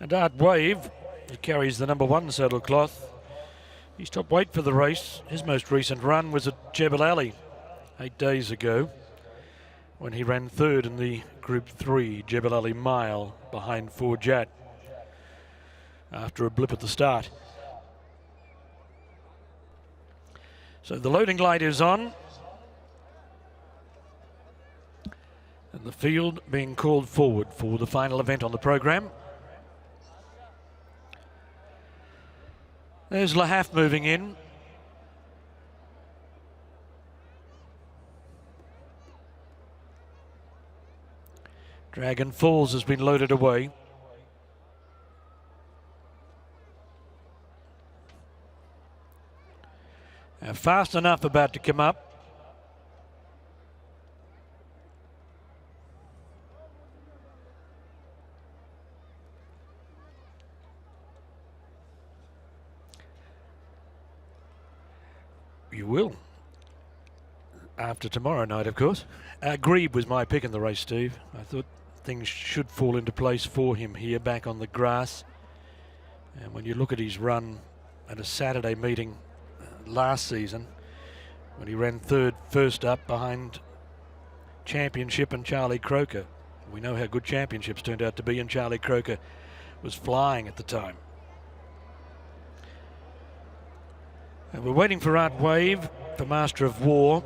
And Art Wave, who carries the #1 saddlecloth, he's top weight for the race. His most recent run was at Jebel Ali 8 days ago, when he ran third in the Group 3 Jebel Ali Mile behind Forjat after a blip at the start. So the loading light is on, and the field being called forward for the final event on the program. There's Lahaf moving in. Dragon Falls has been loaded away. Fast enough about to come up. You will. After tomorrow night, of course. Grebe was my pick in the race, Steve. I thought things should fall into place for him here back on the grass. And when you look at his run at a Saturday meeting last season, when he ran third first up behind Championship and Charlie Croker. We know how good Championships turned out to be, and Charlie Croker was flying at the time. And we're waiting for Art Wave, for Master of War,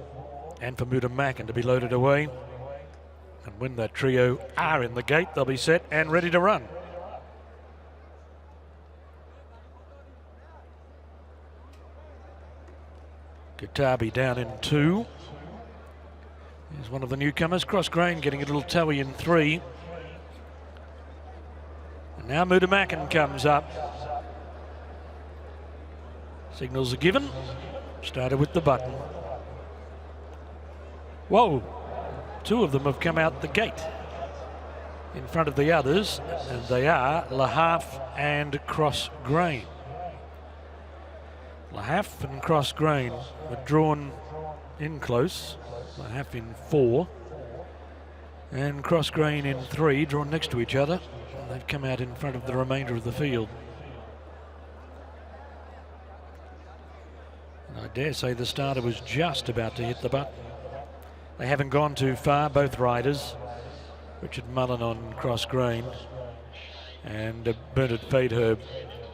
and for Muda Mackin to be loaded away. And when that trio are in the gate, they'll be set and ready to run. Katabi down in 2. Here's one of the newcomers, Crossgrain, getting a little toey in 3. And now Muda Mackin comes up. Signals are given. Started with the button. Whoa! 2 of them have come out the gate in front of the others, and they are Lahaf and Crossgrain. Lahaf and Crossgrain were drawn in close. Lahaf in 4 and Crossgrain in 3, drawn next to each other. And they've come out in front of the remainder of the field. And I dare say the starter was just about to hit the button. They haven't gone too far, both riders. Richard Mullen on Crossgrain and Bernard Fadeherb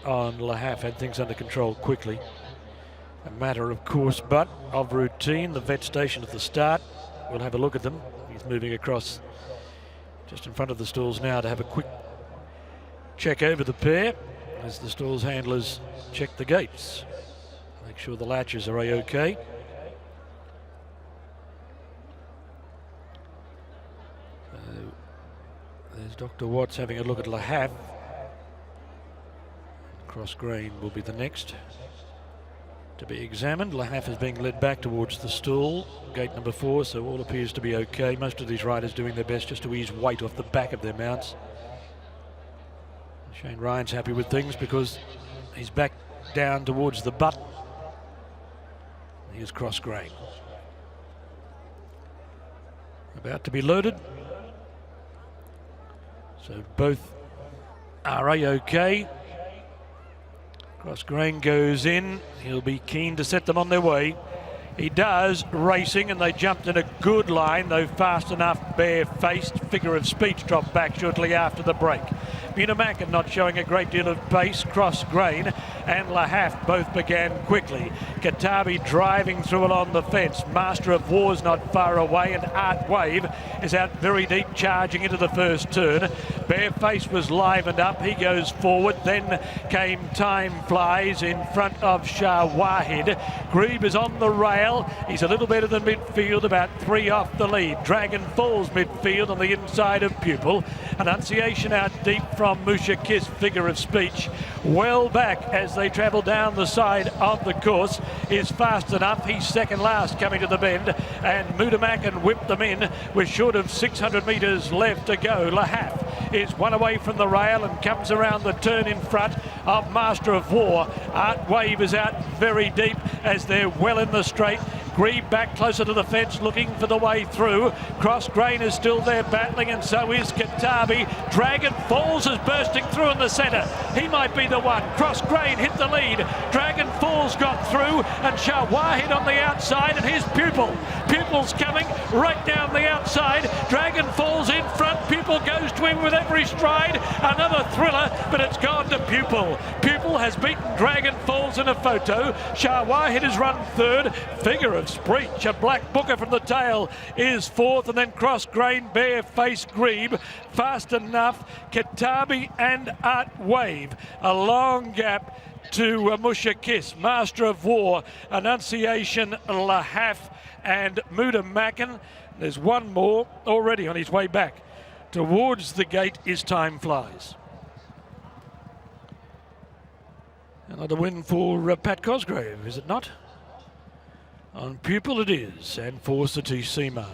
on Lahaf had things under control quickly. A matter, of course, but of routine. The vet station at the start. We'll have a look at them. He's moving across just in front of the stalls now to have a quick check over the pair as the stalls handlers check the gates. Make sure the latches are A-OK. There's Dr. Watts having a look at Lahaf. Crossgrain will be the next to be examined. Lahaf is being led back towards the stall, gate number 4, so all appears to be okay. Most of these riders doing their best just to ease weight off the back of their mounts. Shane Ryan's happy with things because he's back down towards the button. Here's Crossgrain. About to be loaded. So both are A-OK. Crossgrain goes in. He'll be keen to set them on their way. He does, racing, and they jumped in a good line, though fast enough, bare-faced. Figure of speech dropped back shortly after the break. Mina Mackin not showing a great deal of pace. Crossgrain and Lahaf both began quickly. Katabi driving through along the fence. Master of War's not far away, and Art Wave is out very deep, charging into the first turn. Bareface was livened up. He goes forward. Then came Time Flies in front of Shah Wahid. Grebe is on the rail. He's a little better than midfield, about 3 off the lead. Dragon Falls midfield on the inside of Pupil. Annunciation out deep from Musha Kiss, Figure of Speech. Well back as they travel down the side of the course is fast enough. He's second last coming to the bend, and Muda Mackin whipped them in with short of 600 metres left to go. Lahaf is one away from the rail and comes around the turn in front of Master of War. Art Wave is out very deep as they're well in the straight. Grebe back closer to the fence, looking for the way through. Cross Grain is still there battling, and so is Katabi. Dragon Falls is bursting through in the centre. He might be the one. Cross Grain hit the lead. Dragon Falls got through, and Shawahid on the outside, and here's Pupil. Pupil's coming right down the outside. Dragon Falls in front. Pupil goes to him with every stride. Another thriller, but it's gone to Pupil. Pupil has beaten Dragon Falls in a photo. Shawahid has run third. Figure of Speech, a black booker from the tail, is fourth, and then Cross Grain, Bare-Faced Grebe. Fast enough, Katabi and Art Wave. A long gap to Musha Kiss, Master of War, Annunciation, Lahaf, and Muda Mackin. There's one more already on his way back. Towards the gate is Time Flies. Another win for Pat Cosgrave, is it not? On Pupil it is, and for Satish Seemar.